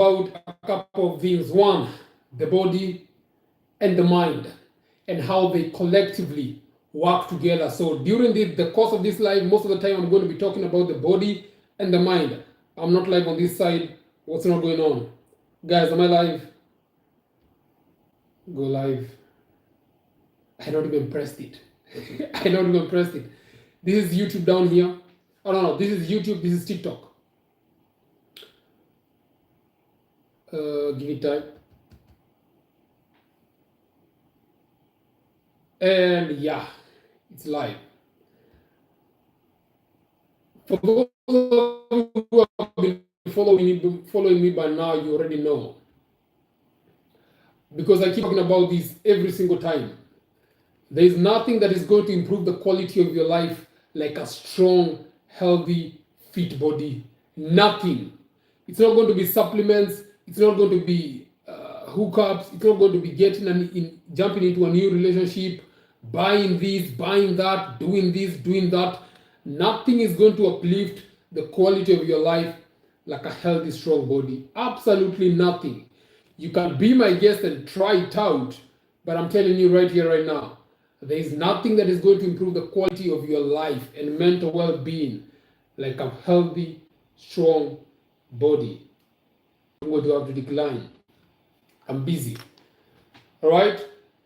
about a couple of things. One, the body and the mind, and how they collectively work together. So during the course of this live, most of the time I'm going to be talking about the body and the mind. I'm not live on this side. What's not going on? Guys, am I live? Go live. I not even pressed it. I not even pressed it. This is YouTube down here. Oh no, this is YouTube, this is TikTok. Give it time. And yeah, it's live. For those of you who have been following me by now, you already know. Because I keep talking about this every single time. There is nothing that is going to improve the quality of your life like a strong, healthy, fit body. Nothing. It's not going to be supplements. It's not going to be hookups. It's not going to be jumping into a new relationship, buying this, buying that, doing this, doing that. Nothing is going to uplift the quality of your life like a healthy, strong body. Absolutely nothing. You can be my guest and try it out, but I'm telling you right here, right now, there is nothing that is going to improve the quality of your life and mental well-being like a healthy, strong body. I'm going to have to decline. I'm busy. All right?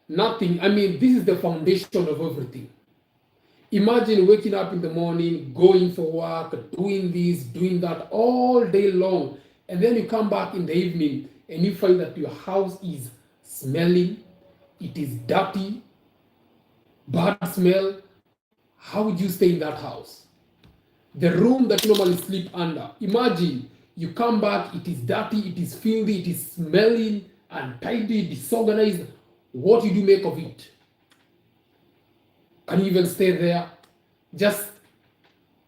Nothing. I mean, this is the foundation of everything. Imagine waking up in the morning, going for work, doing this, doing that all day long, and then you come back in the evening and you find that your house is smelling, it is dirty, bad smell. How would you stay in that house? The room that you normally sleep under. Imagine you come back, it is dirty, it is filthy, it is smelling, untidy, disorganized. What do you make of it? Can you even stay there? Just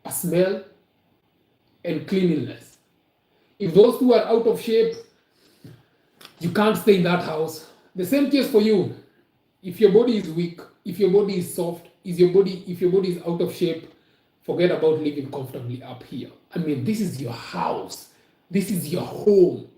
a smell and cleanliness. If those two are out of shape, you can't stay in that house. The same case for you. If your body is weak, if your body is soft, if your body is out of shape, forget about living comfortably up here. I mean, this is your house. This is your home.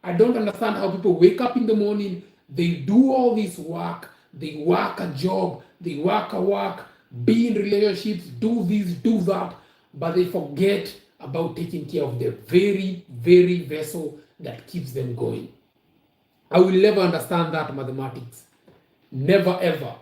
I don't understand how people wake up in the morning, they do all this work, they work a job, they work a work, be in relationships, do this, do that, but they forget about taking care of the very, very vessel that keeps them going. I will never understand that mathematics. Never ever.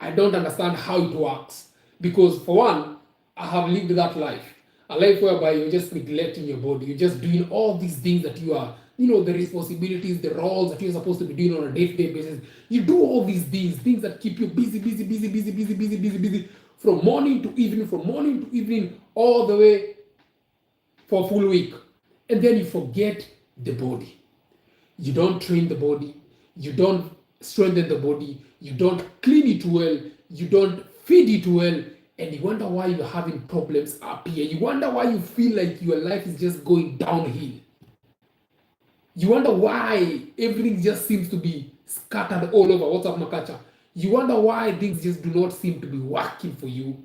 I don't understand how it works. Because for one, I have lived that life. A life whereby you're just neglecting your body. You're just doing all these things that you are, the responsibilities, the roles that you're supposed to be doing on a day-to-day basis. You do all these things that keep you busy, from morning to evening, all the way for a full week. And then you forget the body. You don't train the body. You don't strengthen the body. You don't clean it well. You don't feed it well. And you wonder why you're having problems up here. You wonder why you feel like your life is just going downhill. You wonder why everything just seems to be scattered all over. What's up, Makacha? You wonder why things just do not seem to be working for you.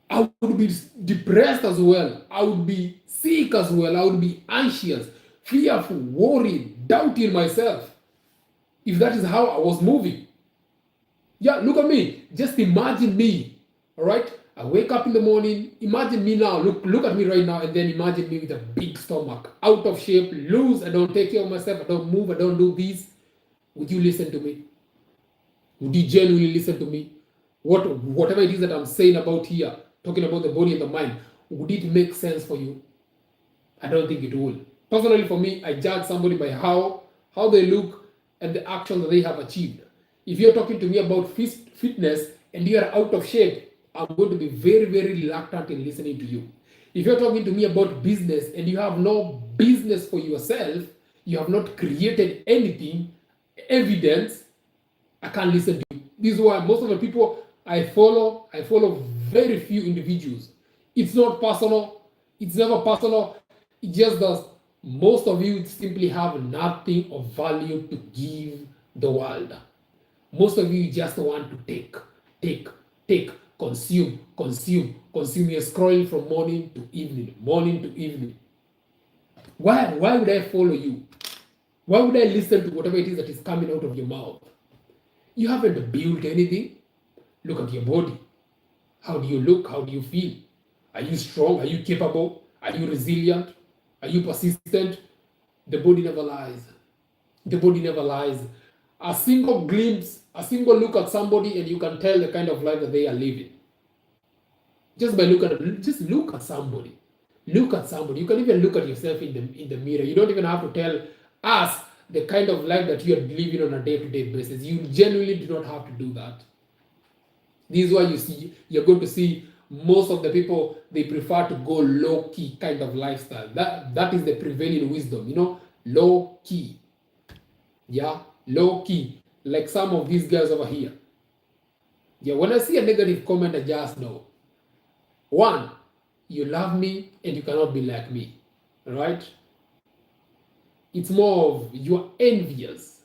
I would be depressed as well. I would be sick as well. I would be anxious, fearful, worried, doubting myself. If that is how I was moving. Yeah, look at me. Just imagine me. All right? I wake up in the morning. Imagine me now. Look at me right now, and then imagine me with a big stomach, out of shape, loose. I don't take care of myself. I don't move. I don't do this. Would you listen to me? Would you genuinely listen to me? Whatever it is that I'm saying about here, talking about the body and the mind, would it make sense for you? I don't think it will. Personally, for me, I judge somebody by how they look and the action that they have achieved. If you're talking to me about fitness and you are out of shape, I'm going to be very, very reluctant in listening to you. If you're talking to me about business and you have no business for yourself, you have not created anything, evidence, I can't listen to you. This is why most of the people I follow very few individuals. It's not personal. It's never personal. It's just that most of you simply have nothing of value to give the world. Most of you just want to take, consume. You're scrolling from morning to evening. Why would I follow you? Why would I listen to whatever it is that is coming out of your mouth? You haven't built anything. Look at your body. How do you look? How do you feel? Are you strong? Are you capable? Are you resilient? Are you persistent? The body never lies. The body never lies. A single glimpse, a single look at somebody, and you can tell the kind of life that they are living. Just by looking at, just look at somebody. Look at somebody. You can even look at yourself in the mirror. You don't even have to tell us the kind of life that you are living on a day-to-day basis. You genuinely do not have to do that. This is why you're going to see most of the people, they prefer to go low-key kind of lifestyle. That is the prevailing wisdom, low-key. Yeah, low-key. Like some of these guys over here. Yeah, when I see a negative comment, I just know. One, you love me and you cannot be like me. Right? It's more of you're envious.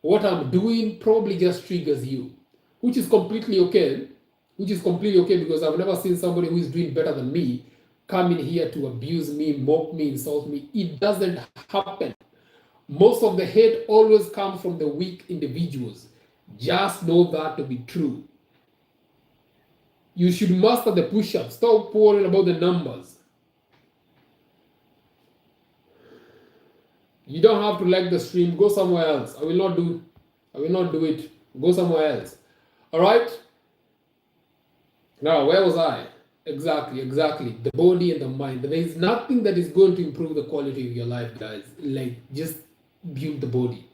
What I'm doing probably just triggers you, which is completely okay. Because I've never seen somebody who is doing better than me come in here to abuse me, mock me, insult me. It doesn't happen. Most of the hate always comes from the weak individuals. Just know that to be true. You should master the push-ups. Stop worrying about the numbers. You don't have to like the stream. Go somewhere else. I will not do it. Go somewhere else. All right? Now, where was I? Exactly. The body and the mind. There is nothing that is going to improve the quality of your life, guys. Like, just build the body.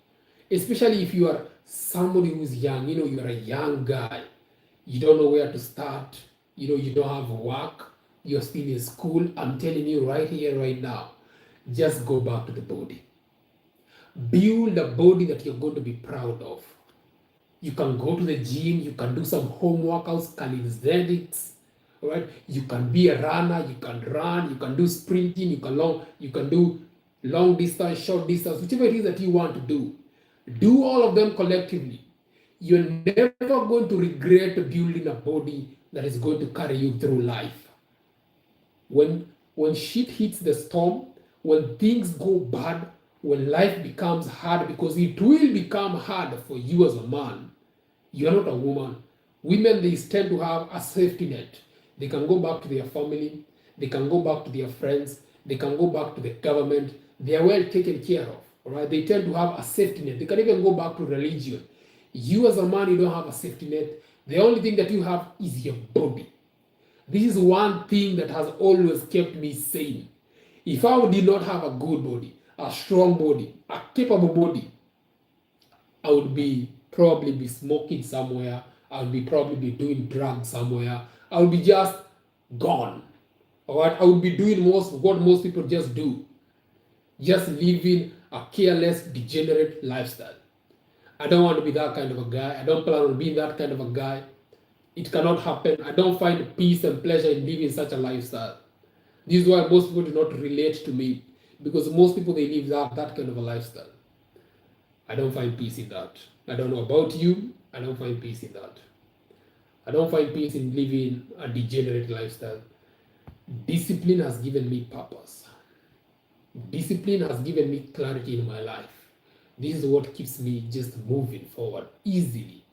Especially if you are somebody who's young. You are a young guy. You don't know where to start. You don't have work. You're still in school. I'm telling you right here, right now, just go back to the body. Build a body that you're going to be proud of. You can go to the gym, you can do some home workouts, calisthenics, all right? You can be a runner, you can run, you can do sprinting, you can do long distance, short distance, whichever it is that you want to do. Do all of them collectively. You're never going to regret building a body that is going to carry you through life. When shit hits the storm, when things go bad, when life becomes hard, because it will become hard for you as a man. You're not a woman. Women, they tend to have a safety net. They can go back to their family. They can go back to their friends. They can go back to the government. They are well taken care of. All right? They tend to have a safety net. They can even go back to religion. You as a man, you don't have a safety net. The only thing that you have is your body. This is one thing that has always kept me sane. If I did not have a good body, a strong body, a capable body, I would probably be smoking somewhere. I would probably be doing drugs somewhere. I would be just gone. All right? I would be doing what most people just do. Just living a careless, degenerate lifestyle. I don't want to be that kind of a guy. I don't plan on being that kind of a guy. It cannot happen. I don't find peace and pleasure in living such a lifestyle. This is why most people do not relate to me, because most people, they live that kind of a lifestyle. I don't find peace in that. I don't know about you. I don't find peace in that. I don't find peace in living a degenerate lifestyle. Discipline has given me purpose. Discipline has given me clarity in my life. This is what keeps me just moving forward easily.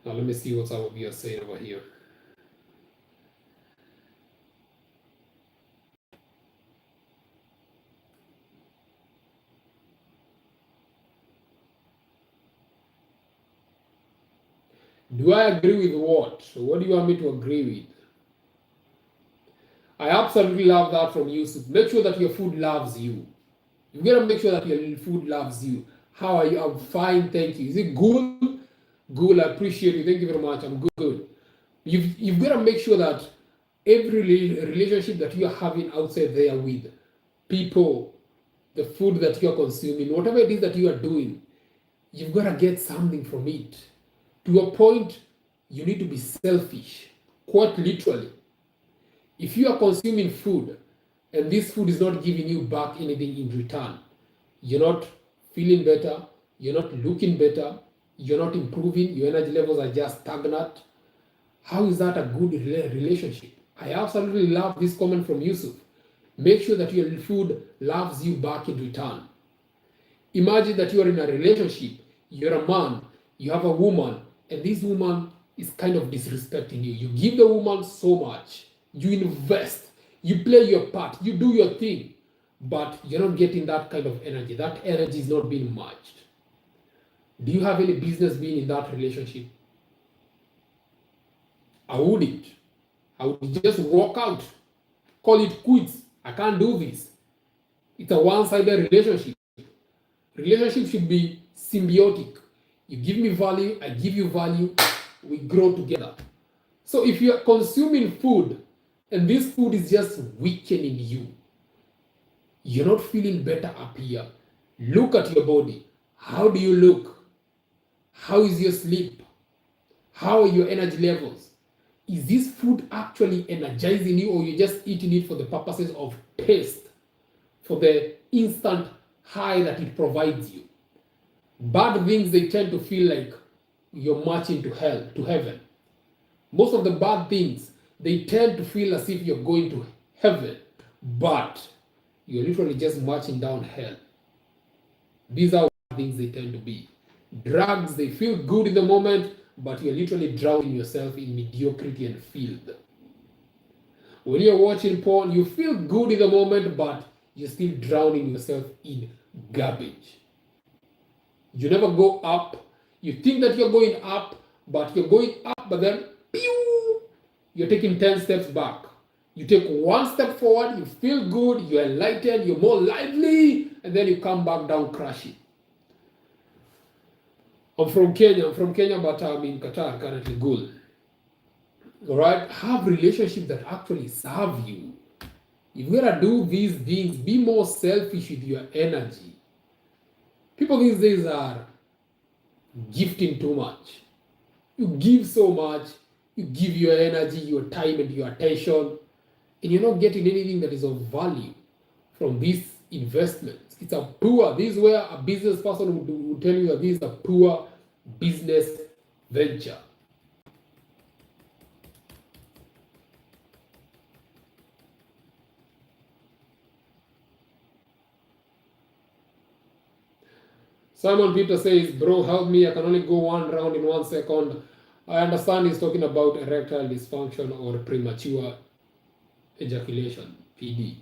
Now let me see what some of you are saying over here. Do I agree with what? What do you want me to agree with? I absolutely love that from Yusuf. Make sure that your food loves you. You gotta make sure that your food loves you. How are you? I'm fine, thank you. Is it good? Good, I appreciate you. Thank you very much. I'm good. You've got to make sure that every relationship that you are having outside there with people, the food that you are consuming, whatever it is that you are doing, you've got to get something from it. To a point, you need to be selfish, quite literally. If you are consuming food and this food is not giving you back anything in return, you're not feeling better, you're not looking better, you're not improving, your energy levels are just stagnant. How is that a good relationship? I absolutely love this comment from Yusuf. Make sure that your food loves you back in return. Imagine that you are in a relationship, you're a man, you have a woman, and this woman is kind of disrespecting you. You give the woman so much, you invest, you play your part, you do your thing, but you're not getting that kind of energy. That energy is not being matched. Do you have any business being in that relationship? I wouldn't. I would just walk out, call it quits. I can't do this. It's a one-sided relationship. Relationship should be symbiotic. You give me value, I give you value, we grow together. So if you are consuming food and this food is just weakening you, you're not feeling better up here. Look at your body. How do you look? How is your sleep? How are your energy levels? Is this food actually energizing you, or you're just eating it for the purposes of taste, for the instant high that it provides you? Bad things, they tend to feel like you're marching to hell, to heaven. Most of the bad things, they tend to feel as if you're going to heaven, but you're literally just marching down hell. These are things they tend to be. Drugs, they feel good in the moment, but you're literally drowning yourself in mediocrity and filth. When you're watching porn, you feel good in the moment, but you're still drowning yourself in garbage. You never go up. You think that you're going up, but you're going up, but then pew, you're taking 10 steps back. You take one step forward, you feel good, you're enlightened, you're more lively, and then you come back down crashing. I'm from Kenya, but I'm in Qatar currently. Good. All right, have relationships that actually serve you. If you're gonna do these things, be more selfish with your energy. People these days are gifting too much. You give so much, you give your energy, your time, and your attention, and you're not getting anything that is of value from these investments. It's a poor, this is where a business person would tell you that this is a poor business venture. Simon Peter says, bro, help me, I can only go one round in 1 second. I understand he's talking about erectile dysfunction or premature ejaculation, PD.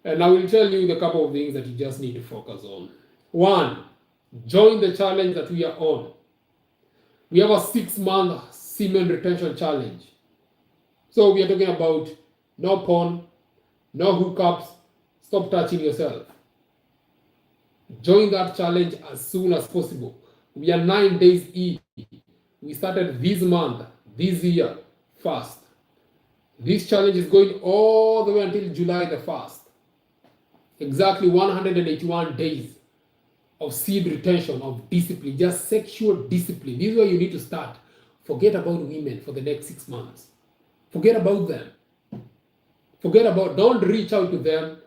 And I will tell you the couple of things that you just need to focus on. One, join the challenge that we are on. We have a 6-month semen retention challenge. So we are talking about no porn, no hookups, stop touching yourself. Join that challenge as soon as possible. We are 9 days in. We started this month, this year, fast. This challenge is going all the way until July the 1st. Exactly 181 days of seed retention, of discipline, just sexual discipline. This is where you need to start. Forget about women for the next 6 months. Forget about them. Don't reach out to them.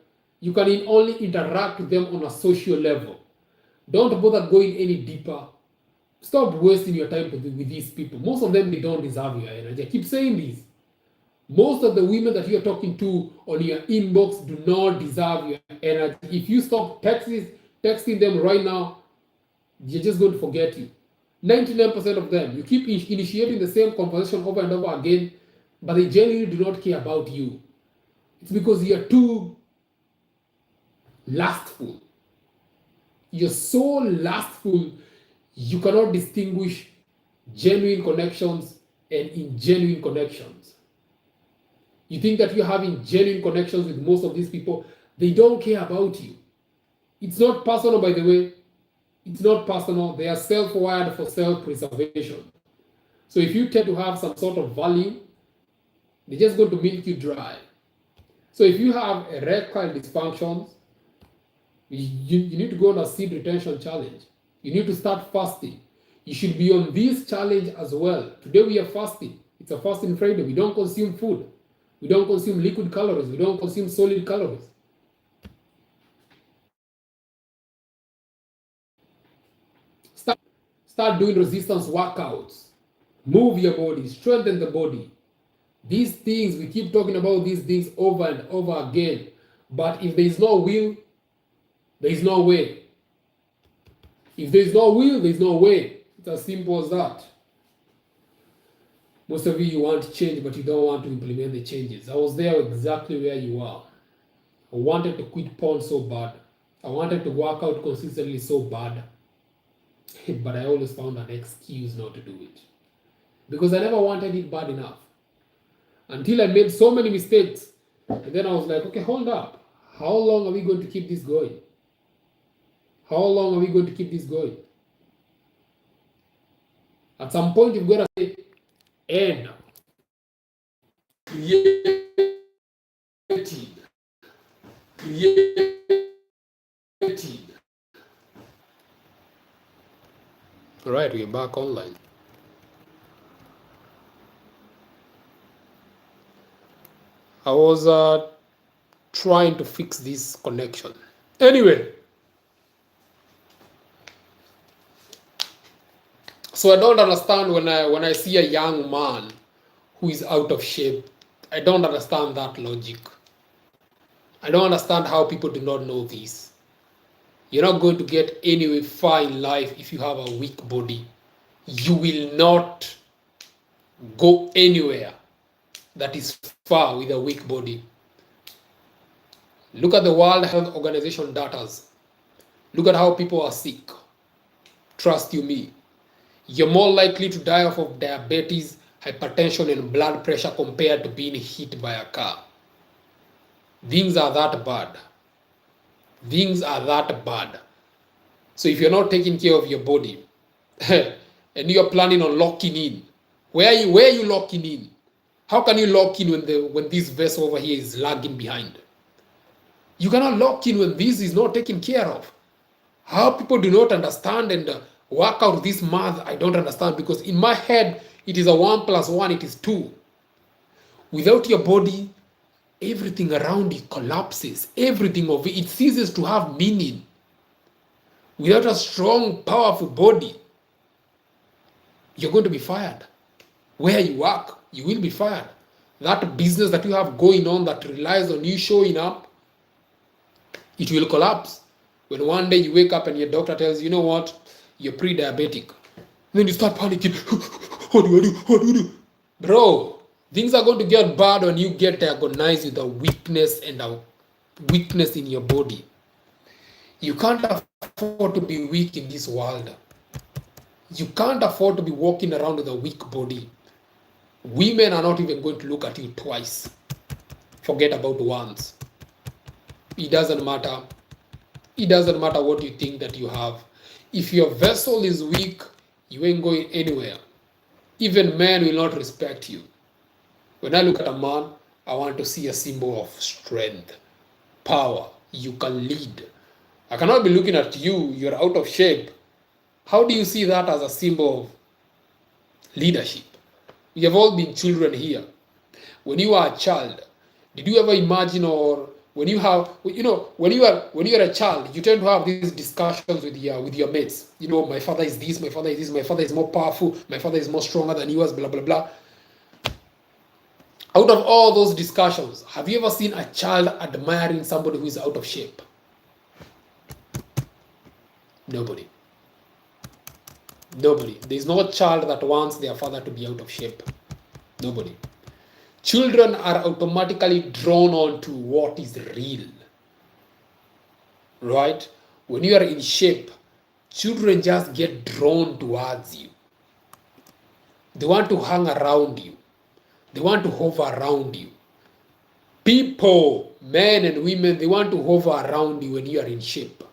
You can only interact with them on a social level. Don't bother going any deeper. Stop wasting your time with these people. Most of them, they don't deserve your energy. I keep saying this. Most of the women that you're talking to on your inbox do not deserve your energy. If you stop texting them right now, they're just going to forget you. 99% of them, you keep initiating the same conversation over and over again, but they genuinely do not care about you. It's because you're too lustful. You're so lustful, you cannot distinguish genuine connections and ingenuine connections. You think that you're having genuine connections with most of these people, they don't care about you. It's not personal, by the way. It's not personal. They are self-wired for self-preservation. So if you tend to have some sort of value, they're just going to milk you dry. So if you have erectile dysfunctions, you need to go on a seed retention challenge. You need to start fasting. You should be on this challenge as well. Today we are fasting. It's a fasting Friday. We don't consume food. We don't consume liquid calories. We don't consume solid calories. Start doing resistance workouts. Move your body. Strengthen the body. These things, we keep talking about these things over and over again. But if there is no will, there is no way. If there is no will, there is no way. It's as simple as that. Most of you want change, but you don't want to implement the changes. I was there exactly where you are. I wanted to quit porn so bad. I wanted to work out consistently so bad. But I always found an excuse not to do it. Because I never wanted it bad enough. Until I made so many mistakes. And then I was like, okay, hold up. How long are we going to keep this going? How long are we going to keep this going? At some point, you've got to say, end. Created. Created. All right, we're back online. I was trying to fix this connection. Anyway, so I don't understand when I see a young man who is out of shape. I don't understand that logic. I don't understand how people do not know this. You're not going to get anywhere far in life if you have a weak body. You will not go anywhere that is far with a weak body. Look at the World Health Organization data. Look at how people are sick. Trust you me. You're more likely to die of diabetes, hypertension, and blood pressure compared to being hit by a car. Things are that bad. Things are that bad. So if you're not taking care of your body and you're planning on locking in, where are you locking in? How can you lock in when this vessel over here is lagging behind? You cannot lock in when this is not taken care of. How people do not understand and work out this math, I don't understand, because in my head it is a 1 + 1, it is 2. Without your body, everything around you collapses. Everything of it ceases to have meaning. Without a strong, powerful body, you're going to be fired. Where you work, you will be fired. That business that you have going on that relies on you showing up, it will collapse. When one day you wake up and your doctor tells you, you know what, you're pre-diabetic. Then you start panicking. What do I do? What do I do? Bro, things are going to get bad when you get diagnosed with a weakness and a weakness in your body. You can't afford to be weak in this world. You can't afford to be walking around with a weak body. Women are not even going to look at you twice. Forget about once. It doesn't matter. It doesn't matter what you think that you have. If your vessel is weak, you ain't going anywhere. Even men will not respect you. When I look at a man, I want to see a symbol of strength, power. You can lead. I cannot be looking at you, you're out of shape. How do you see that as a symbol of leadership? We have all been children here. When you are a child, did you ever imagine, or when you have, when you are a child, you tend to have these discussions with your mates. You know, my father is this, my father is this, my father is more powerful, my father is more stronger than yours, blah blah blah. Out of all those discussions, have you ever seen a child admiring somebody who is out of shape? Nobody. Nobody. There is no child that wants their father to be out of shape. Nobody. Children are automatically drawn on to what is real. Right? When you are in shape, children just get drawn towards you. They want to hang around you. They want to hover around you. People, men and women, they want to hover around you when you are in shape.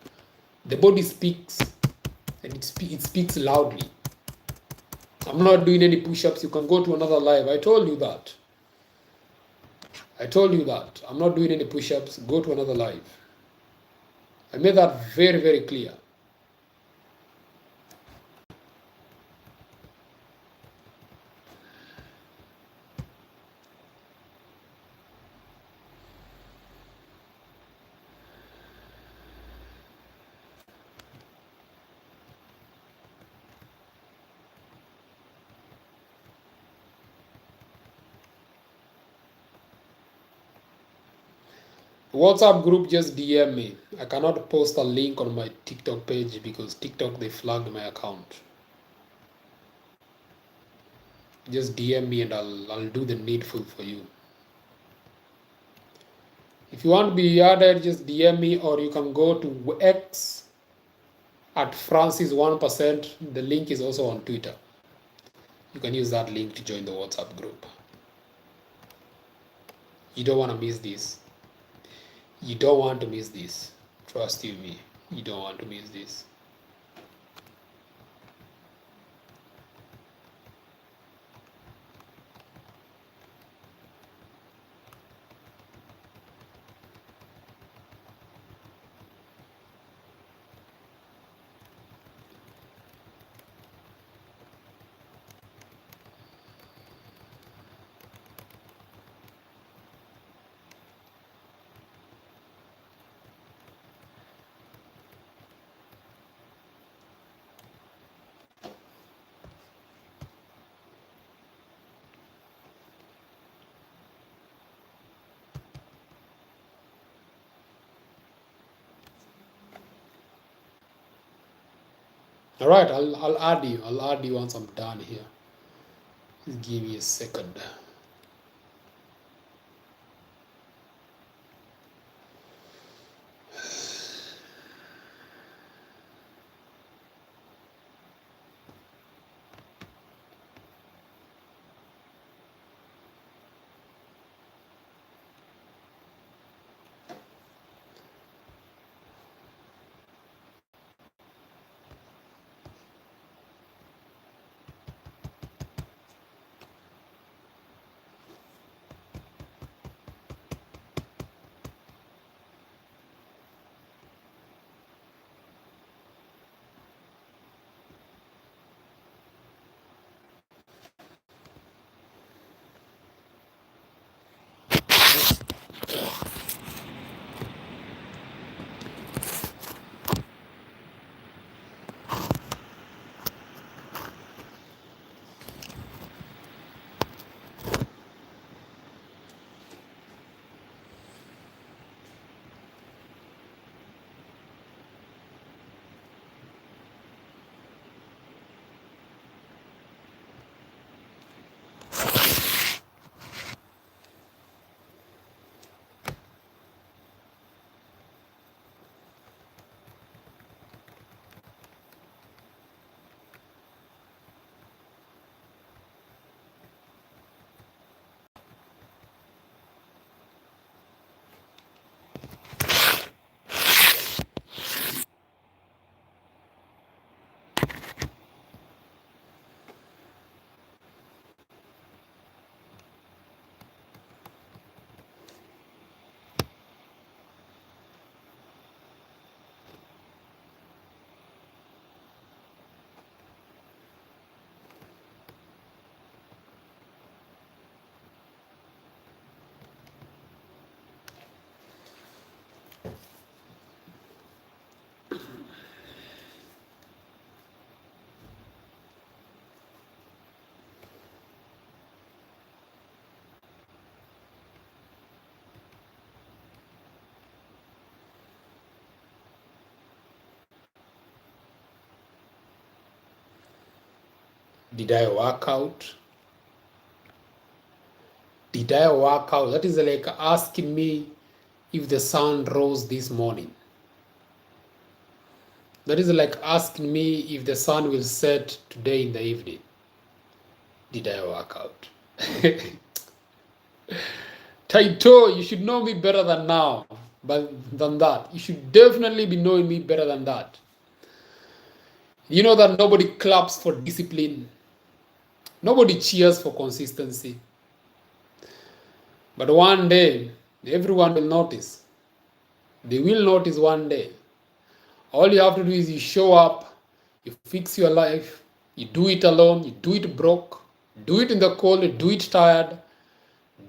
The body speaks, and it speaks loudly. I'm not doing any push-ups. You can go to another live. I told you that. I'm not doing any push-ups. Go to another live. I made that very, very clear. WhatsApp group, just DM me. I cannot post a link on my TikTok page because TikTok, they flagged my account. Just DM me and I'll do the needful for you. If you want to be added, just DM me, or you can go to X at Francis1%. The link is also on Twitter. You can use that link to join the WhatsApp group. You don't want to miss this. You don't want to miss this. Trust you me. You don't want to miss this. All right, I'll add you. I'll add you once I'm done here. Just give me a second. Did I work out? Did I work out? That is like asking me if the sun rose this morning. That is like asking me if the sun will set today in the evening. Did I work out? Taito, you should know me better than now, but than that. You should definitely be knowing me better than that. You know that nobody claps for discipline. Nobody cheers for consistency. But one day, everyone will notice. They will notice one day. All you have to do is you show up, you fix your life, you do it alone, you do it broke, do it in the cold, you do it tired,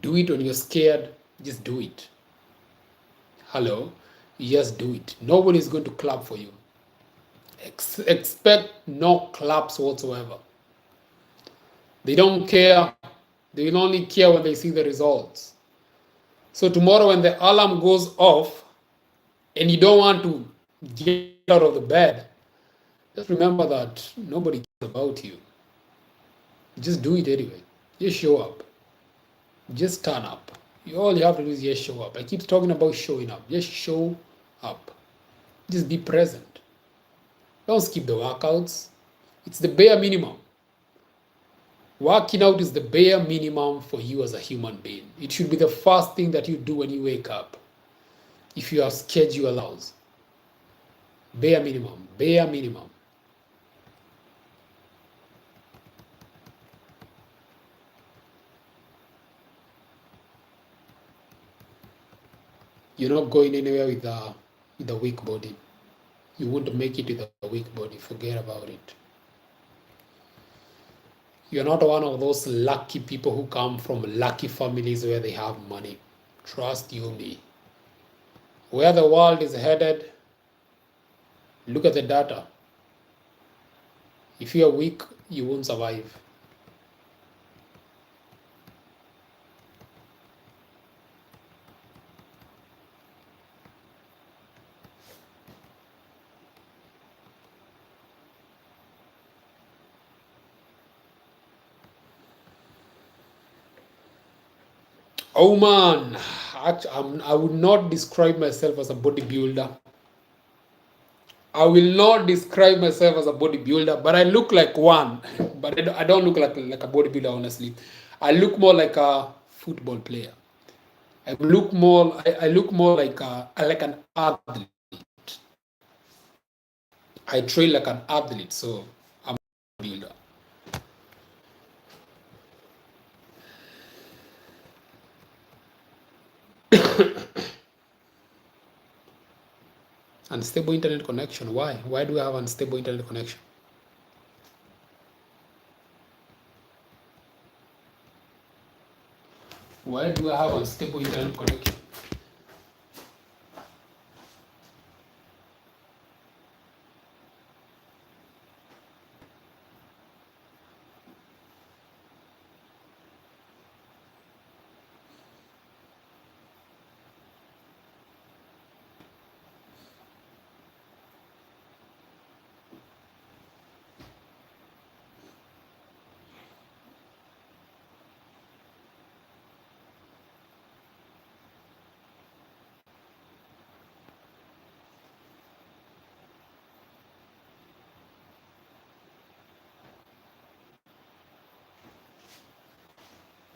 do it when you're scared, just do it. Hello? You just do it. Nobody is going to clap for you. Expect no claps whatsoever. They don't care. They will only care when they see the results. So tomorrow when the alarm goes off and you don't want to get out of the bed, just remember that nobody cares about you. Just do it anyway. Just show up. Just turn up. All you have to do is just show up. I keep talking about showing up. Just show up. Just be present. Don't skip the workouts. It's the bare minimum. Working out is the bare minimum for you as a human being. It should be the first thing that you do when you wake up. If your schedule allows. Bare minimum. Bare minimum. You're not going anywhere with a weak body. You won't make it with a weak body. Forget about it. You're not one of those lucky people who come from lucky families where they have money. Trust you me. Where the world is headed, look at the data. If you are weak, you won't survive. Oh man, I would not describe myself as a bodybuilder. I will not describe myself as a bodybuilder, but I look like one. But I don't look like a bodybuilder, honestly. I look more like a football player. I look more like an athlete. I train like an athlete, so I'm a builder. Unstable internet connection. Why? Why do I have unstable internet connection? Why do I have unstable internet connection?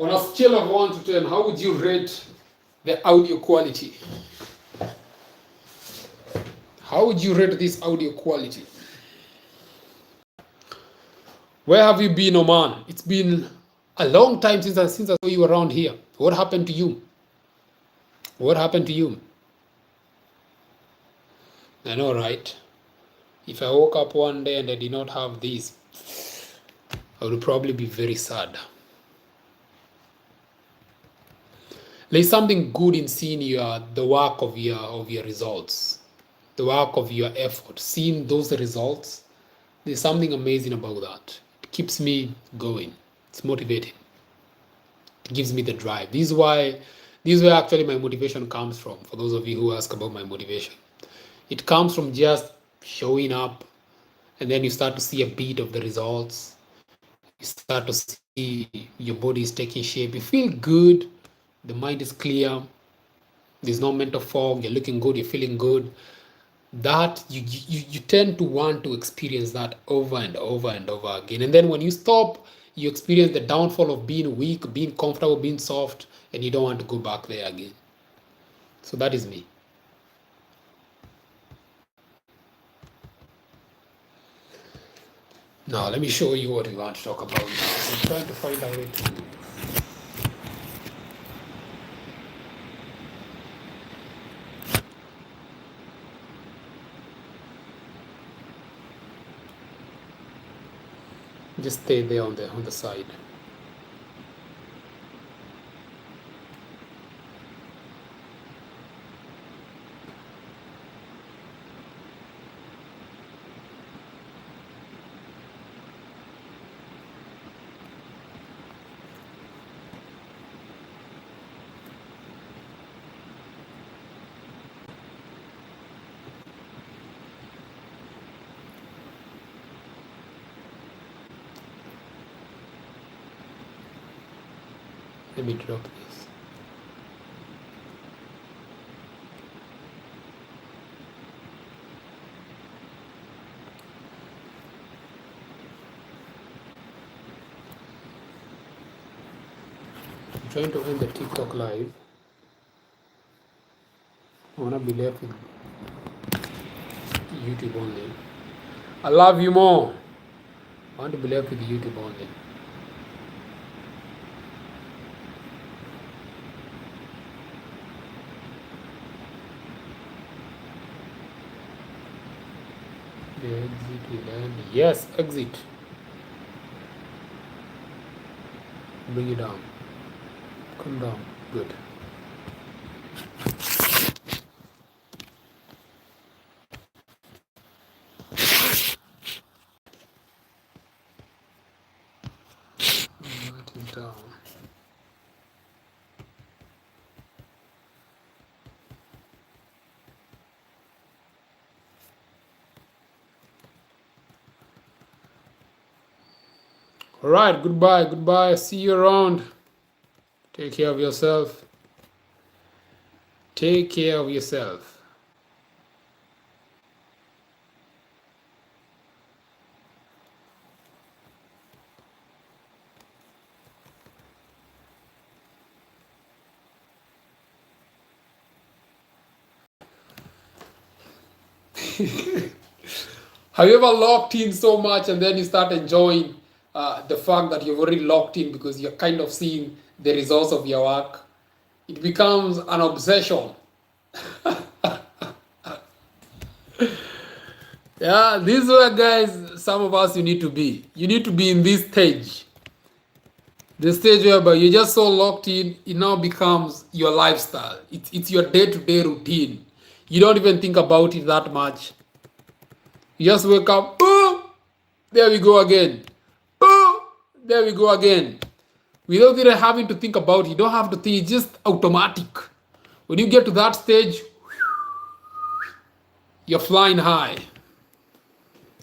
On a scale of 1 to 10, how would you rate the audio quality? How would you rate this audio quality? Where have you been, Oman? It's been a long time since I saw you around here. What happened to you? What happened to you? I know, right? If I woke up one day and I did not have this, I would probably be very sad. There's something good in seeing the work of your results, the work of your effort. Seeing those results, there's something amazing about that. It keeps me going. It's motivating. It gives me the drive. This is where actually my motivation comes from. For those of you who ask about my motivation, it comes from just showing up, and then you start to see a bit of the results. You start to see your body is taking shape. You feel good. The mind is clear. There's no mental fog. You're looking good. You're feeling good. That you tend to want to experience that over and over and over again. And then when you stop, you experience the downfall of being weak, being comfortable, being soft, and you don't want to go back there again. So that is me. Now let me show you what we want to talk about now. I'm trying to find a way to just stay there on the side. Let me drop this. I'm trying to end the TikTok live. I wanna be left with YouTube only. I love you more. I want to be left with YouTube only. The exit will end. Yes, exit. Bring it down. Come down. Good. That is down. All right, goodbye. See you around. Take care of yourself. Take care of yourself. Have you ever locked in so much and then you start enjoying the fact that you've already locked in because you're kind of seeing the results of your work? It becomes an obsession. Yeah, this is where, guys, some of us you need to be. You need to be in this stage. The stage whereby you're just so locked in, it now becomes your lifestyle. It's your day-to-day routine. You don't even think about it that much. You just wake up, boom, there we go again. Boom, there we go again. Without even having to think about it, you don't have to think, it's just automatic. When you get to that stage, you're flying high.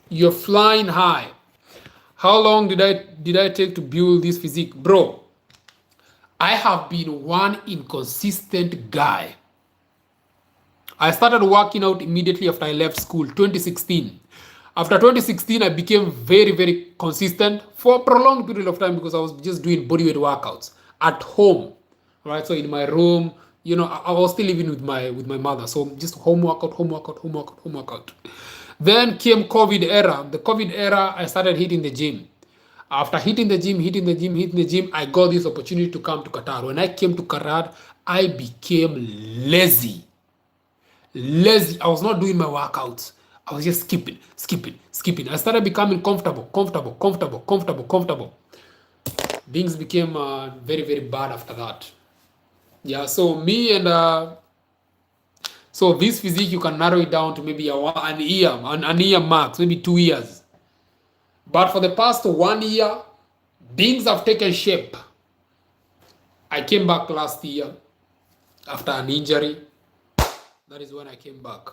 You're flying high. How long did I take to build this physique? Bro, I have been one inconsistent guy. I started working out immediately after I left school, 2016. After 2016, I became very, very consistent for a prolonged period of time because I was just doing bodyweight workouts at home, right? So in my room, I was still living with my mother. So just home workout. Then came COVID era. The COVID era, I started hitting the gym. After hitting the gym, I got this opportunity to come to Qatar. When I came to Qatar, I became lazy. I was not doing my workouts. I was just skipping. I started becoming comfortable. Things became very, very bad after that. Yeah, so so this physique, you can narrow it down to maybe an year max, maybe 2 years. But for the past 1 year, things have taken shape. I came back last year after an injury. That is when I came back.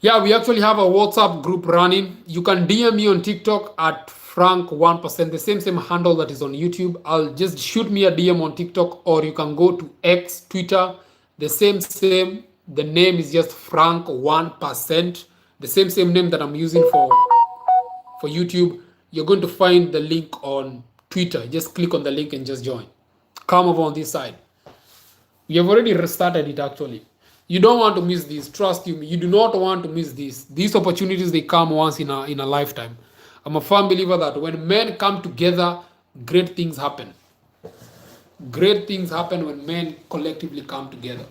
Yeah, we actually have a WhatsApp group running. You can DM me on TikTok at Frank1%, the same handle that is on YouTube. I'll just shoot me a DM on TikTok, or you can go to X, Twitter, the same. The name is just Frank1%, the same name that I'm using for YouTube. You're going to find the link on Twitter. Just click on the link and just join. Come over on this side. We have already restarted it actually. You don't want to miss this. Trust you me. You do not want to miss this. These opportunities, they come once in a lifetime. I'm a firm believer that when men come together, great things happen. Great things happen when men collectively come together.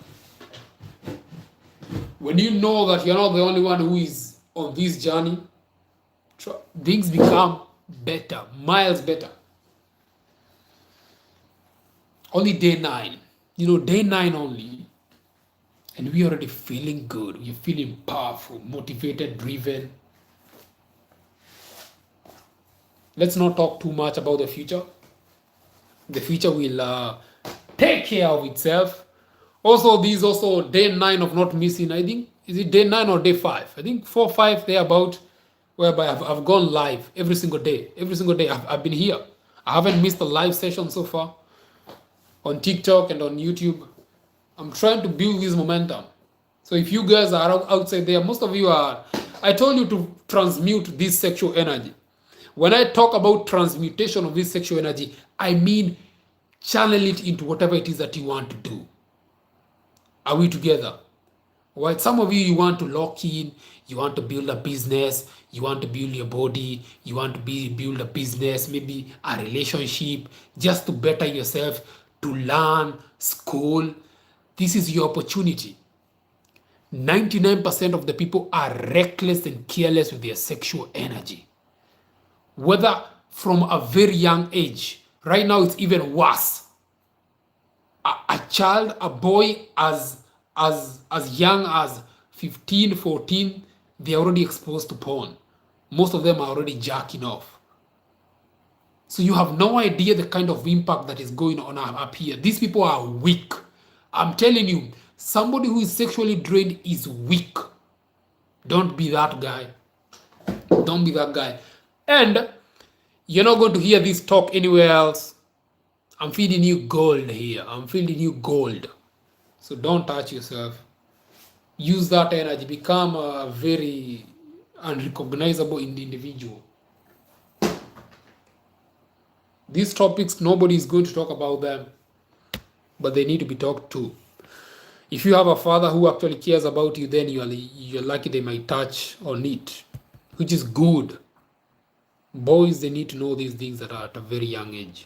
When you know that you're not the only one who is on this journey, things become better, miles better. Only day 9. Day 9 only. And we're already feeling good. We're feeling powerful, motivated, driven. Let's not talk too much about the future. The future will take care of itself. Also, this also day 9 of not missing. I think, is it day 9 or day 5? I think 4, 5, they're about, whereby I've gone live every single day. Every single day I've been here. I haven't missed a live session so far. on TikTok and on YouTube. I'm trying to build this momentum. So if you guys are outside there, most of you are, I told you to transmute this sexual energy. When I talk about transmutation of this sexual energy, I mean channel it into whatever it is that you want to do. Are we together? Well, some of you, you want to lock in, you want to build a business, you want to build your body, you want to build a business, maybe a relationship, just to better yourself, to learn, school. This is your opportunity. 99% of the people are reckless and careless with their sexual energy. Whether from a very young age, right now it's even worse. A child, a boy as young as 15, 14, they're already exposed to porn. Most of them are already jacking off. So you have no idea the kind of impact that is going on up here. These people are weak. I'm telling you, somebody who is sexually drained is weak. Don't be that guy. Don't be that guy. And you're not going to hear this talk anywhere else. I'm feeding you gold here. I'm feeding you gold. So don't touch yourself. Use that energy. Become a very unrecognizable individual. These topics, nobody is going to talk about them, but they need to be talked to. If you have a father who actually cares about you, then you're lucky they might touch on it, which is good. Boys, they need to know these things that are at a very young age.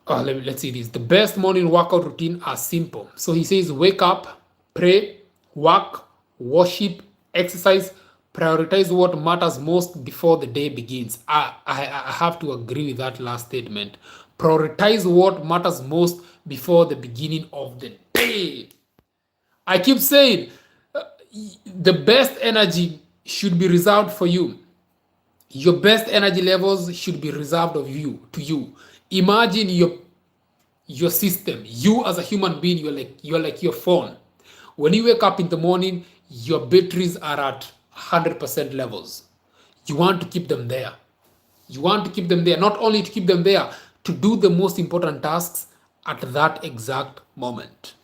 Let's see this. The best morning workout routine are simple. So he says, wake up, pray, work, worship, exercise, prioritize what matters most before the day begins. I have to agree with that last statement. Prioritize what matters most before the beginning of the day. I keep saying the best energy should be reserved for you. Your best energy levels should be reserved to you. Imagine your system. You as a human being, you're like your phone. When you wake up in the morning, your batteries are at 100% levels. You want to keep them there. You want to keep them there, not only to keep them there, to do the most important tasks at that exact moment.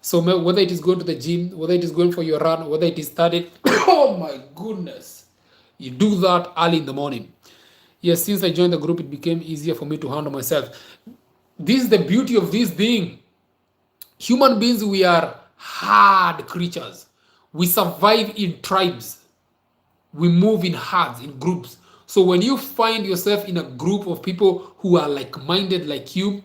So whether it is going to the gym, whether it is going for your run, whether it is studying, oh my goodness, you do that early in the morning. Yes, since I joined the group, it became easier for me to handle myself. This is the beauty of this thing. Human beings, we are hard creatures. We survive in tribes. We move in herds, in groups. So when you find yourself in a group of people who are like-minded like you,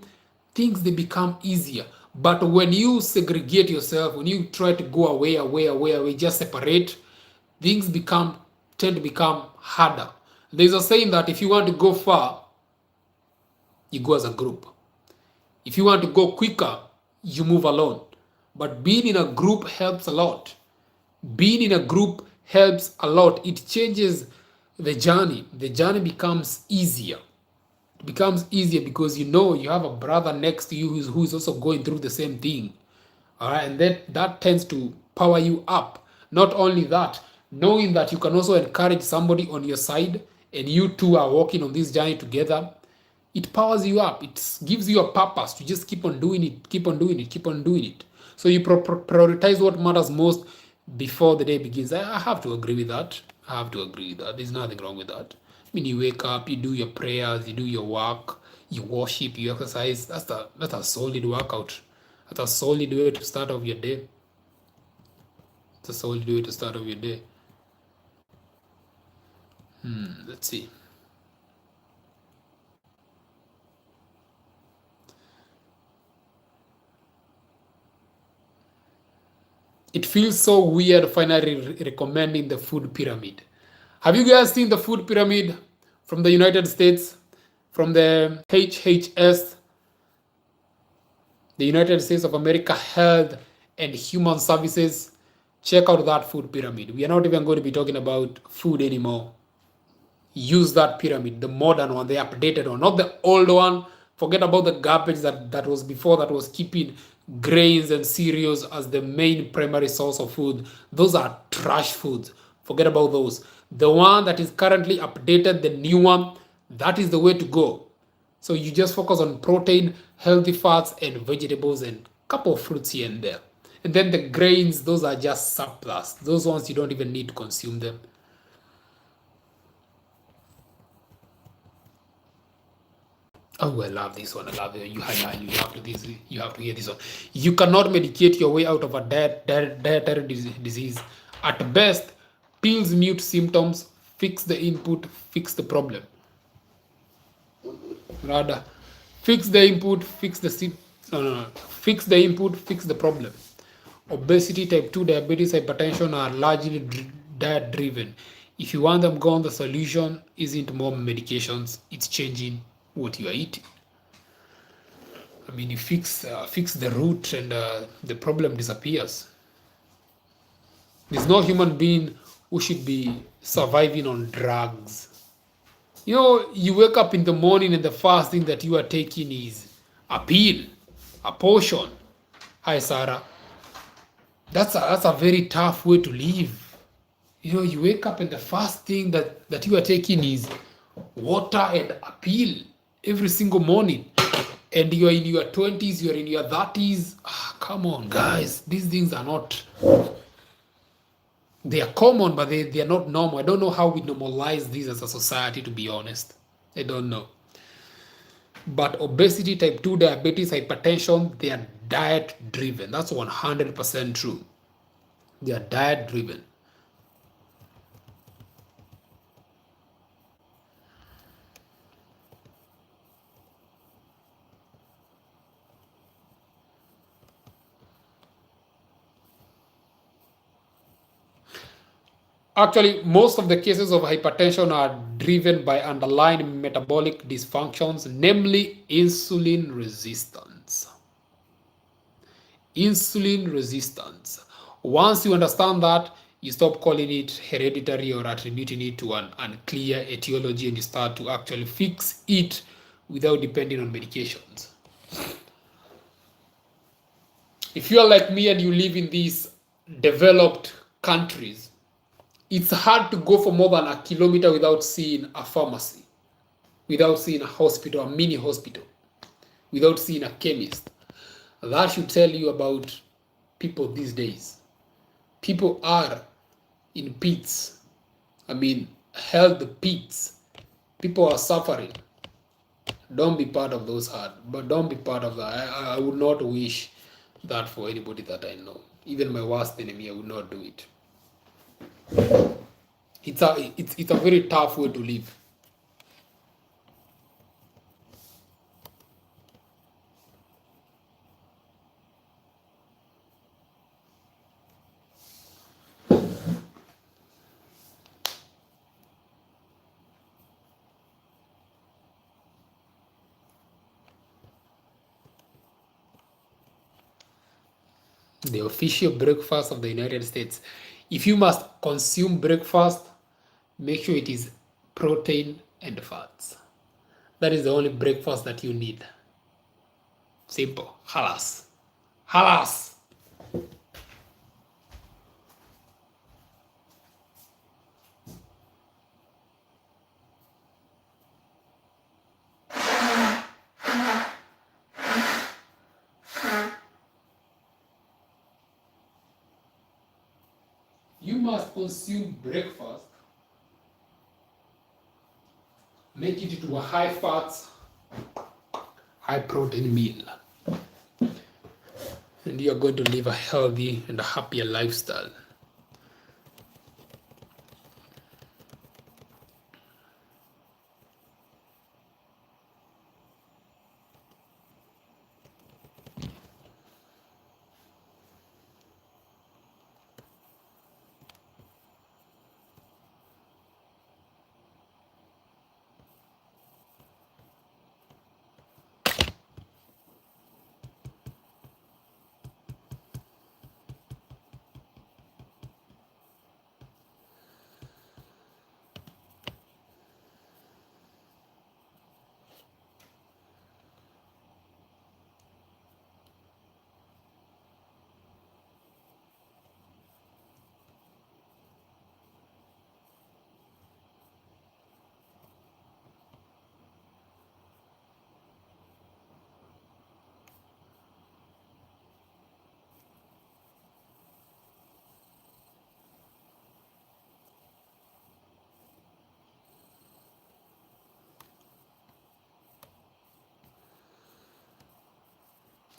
things, they become easier. But when you segregate yourself, when you try to go away, just separate, things tend to become harder. There's a saying that if you want to go far, you go as a group. If you want to go quicker, you move alone. But being in a group helps a lot. Being in a group helps a lot. It changes the journey. The journey becomes easier. It becomes easier because you know you have a brother next to you who's also going through the same thing. All right, and that tends to power you up. Not only that, knowing that you can also encourage somebody on your side and you two are walking on this journey together, it powers you up. It gives you a purpose to just keep on doing it. So you prioritize what matters most before the day begins. I have to agree with that. There's nothing wrong with that. I mean, you wake up, you do your prayers, you do your work, you worship, you exercise. That's a solid workout. That's a solid way to start off your day. Let's see. It feels so weird finally recommending the food pyramid. Have you guys seen the food pyramid from the United States? From the HHS, the United States of America Health and Human Services? Check out that food pyramid. We are not even going to be talking about food anymore. Use that pyramid, the modern one, the updated one, not the old one. Forget about the garbage that was before, that was keeping grains and cereals as the main primary source of food. Those are trash foods. Forget about those. The one that is currently updated, the new one, that is the way to go. So you just focus on protein, healthy fats, and vegetables, and a couple of fruits here and there. And then the grains, those are just surplus. Those ones you don't even need to consume them. Oh, I love this one. I love it. You have to hear this one. You cannot medicate your way out of a dietary disease. At best, pills mute symptoms, fix the input, fix the problem. Rather, fix the input, fix the fix the input, fix the problem. Obesity, type 2 diabetes, hypertension are largely diet driven. If you want them gone, the solution isn't more medications, it's changing what you are eating. I mean, you fix the root, and the problem disappears. There's no human being who should be surviving on drugs. You know, you wake up in the morning and the first thing that you are taking is a pill, a potion. Hi, Sarah. That's a very tough way to live. You know, you wake up and the first thing that you are taking is water and a pill every single morning. And you are in your 20s, you are in your 30s. Ah, come on, guys. These things are not, they are common, but they are not normal. I don't know how we normalize this as a society, to be honest. I don't know. But obesity, type 2 diabetes, hypertension, they are diet driven. That's 100% true. They are diet driven. Actually, most of the cases of hypertension are driven by underlying metabolic dysfunctions, namely insulin resistance. Insulin resistance. Once you understand that, you stop calling it hereditary or attributing it to an unclear etiology, and you start to actually fix it without depending on medications. If you are like me and you live in these developed countries, it's hard to go for more than a kilometer without seeing a pharmacy, without seeing a hospital, a mini hospital, without seeing a chemist. That should tell you about people these days. People are in pits. I mean, health pits. People are suffering. Don't be part of those hard, but don't be part of that. I would not wish that for anybody that I know. Even my worst enemy, I would not do it. It's a very tough way to live. The official breakfast of the United States. If you must consume breakfast, make sure it is protein and fats. That is the only breakfast that you need. Simple. Halas. Halas. You must consume breakfast, make it into a high fat, high protein meal. And you are going to live a healthy and a happier lifestyle.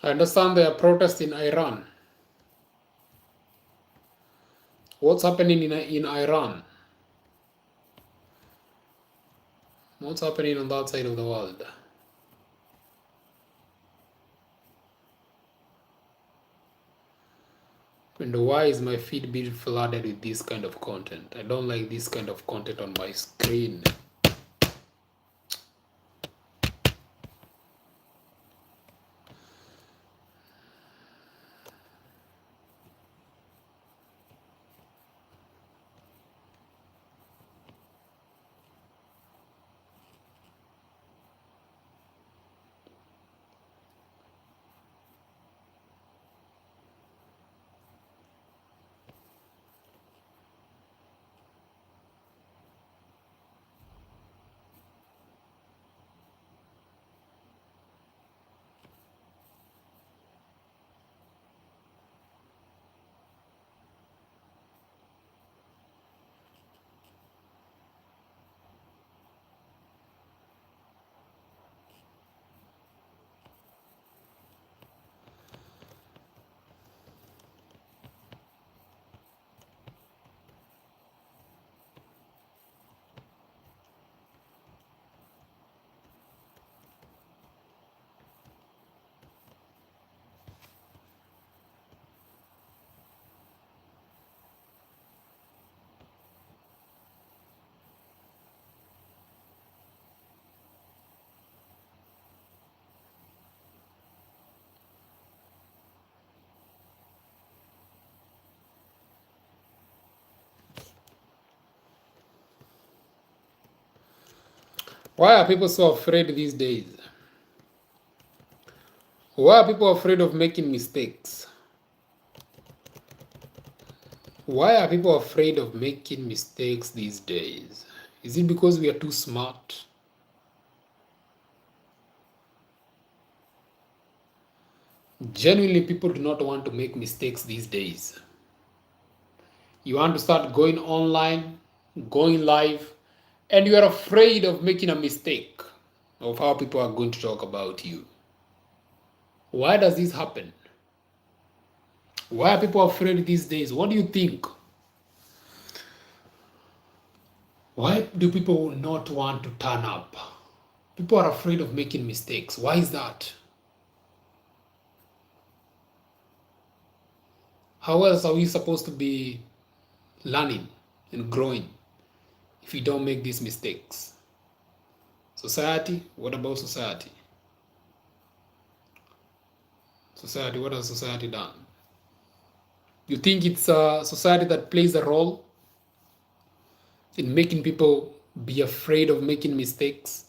I understand there are protests in Iran. What's happening in Iran? What's happening on that side of the world? And why is my feed being flooded with this kind of content? I don't like this kind of content on my screen. Why are people so afraid these days? Why are people afraid of making mistakes? Why are people afraid of making mistakes these days? Is it because we are too smart? Genuinely, people do not want to make mistakes these days. You want to start going online, going live, and you are afraid of making a mistake of how people are going to talk about you. Why does this happen? Why are people afraid these days? What do you think? Why do people not want to turn up? People are afraid of making mistakes. Why is that? How else are we supposed to be learning and growing if we don't make these mistakes? Society? What about society? Society, what has society done? You think it's a society that plays a role in making people be afraid of making mistakes?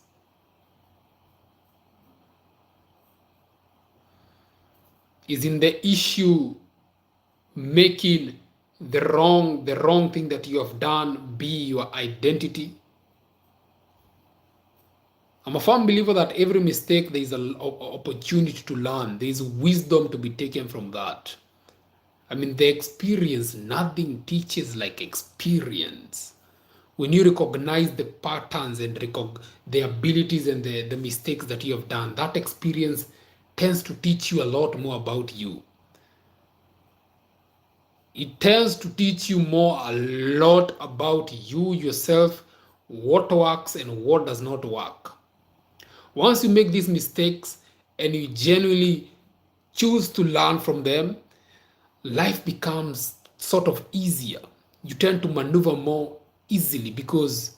Is in the issue making the wrong thing that you have done be your identity? I'm a firm believer that every mistake there is an opportunity to learn. There is wisdom to be taken from that. I mean, the experience, nothing teaches like experience. When you recognize the patterns and the abilities and the mistakes that you have done, that experience tends to teach you a lot more about you. It tends to teach you a lot about you yourself, what works and what does not work. Once you make these mistakes and you genuinely choose to learn from them, life becomes sort of easier. You tend to maneuver more easily because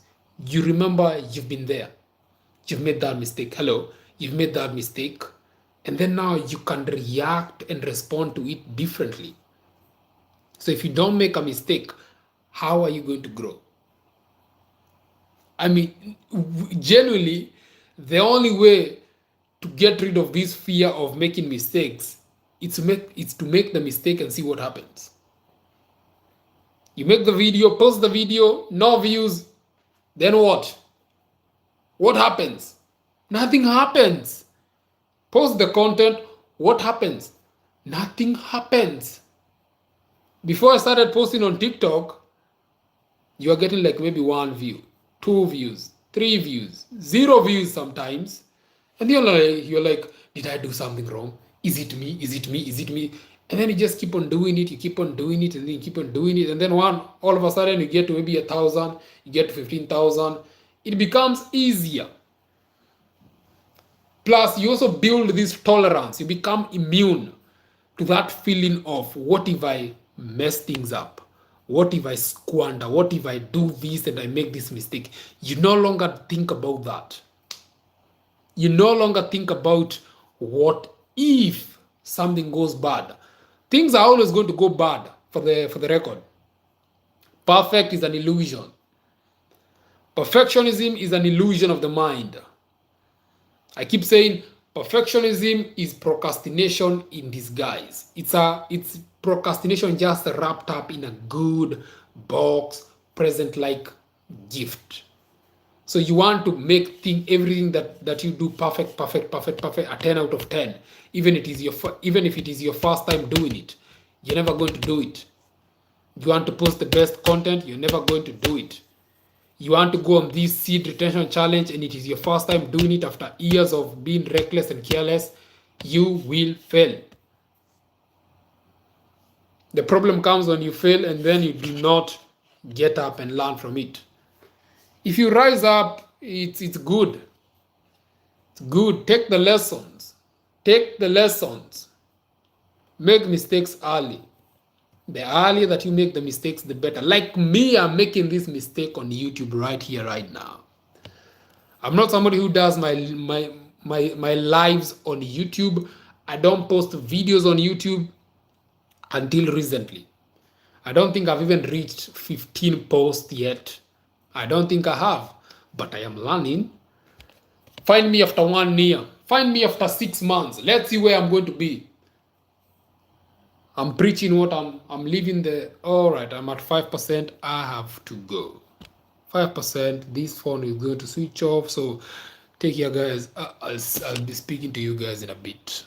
you remember you've been there. You've made that mistake. Hello, you've made that mistake. And then now you can react and respond to it differently. So if you don't make a mistake, how are you going to grow? I mean, genuinely, the only way to get rid of this fear of making mistakes is to make the mistake and see what happens. You make the video, post the video, no views, then what? What happens? Nothing happens. Post the content, what happens? Nothing happens. Before I started posting on TikTok, you are getting like maybe 1 view, 2 views, 3 views, 0 views sometimes. And you're like, did I do something wrong? Is it me? Is it me? Is it me? And then you just keep on doing it, you keep on doing it, and then you keep on doing it. And then all of a sudden you get to maybe 1,000, you get to 15,000. It becomes easier. Plus, you also build this tolerance. You become immune to that feeling of, what if I mess things up? What if I squander? What if I do this and I make this mistake? You no longer think about that. You no longer think about what if something goes bad. Things are always going to go bad, for the record. Perfect is an illusion. Perfectionism is an illusion of the mind. I keep saying perfectionism is procrastination in disguise. It's procrastination just wrapped up in a good box, present like gift. So you want to make everything that you do perfect, a 10 out of 10. Even if it is your first time doing it, you're never going to do it. You want to post the best content, you're never going to do it. You want to go on this seed retention challenge and it is your first time doing it after years of being reckless and careless, you will fail. The problem comes when you fail and then you do not get up and learn from it. If you rise up, it's good. It's good. Take the lessons. Take the lessons. Make mistakes early. The earlier that you make the mistakes, the better. Like me, I'm making this mistake on YouTube right here, right now. I'm not somebody who does my lives on YouTube. I don't post videos on YouTube until recently. I don't think I've even reached 15 posts yet. I don't think I have, but I am learning. Find me after 1 year. Find me after 6 months. Let's see where I'm going to be. I'm preaching what I'm leaving the, all right, I'm at 5%. I have to go. 5%, this phone is going to switch off. So take care, guys. I'll be speaking to you guys in a bit.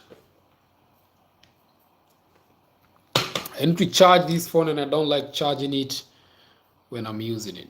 I need to charge this phone and I don't like charging it when I'm using it.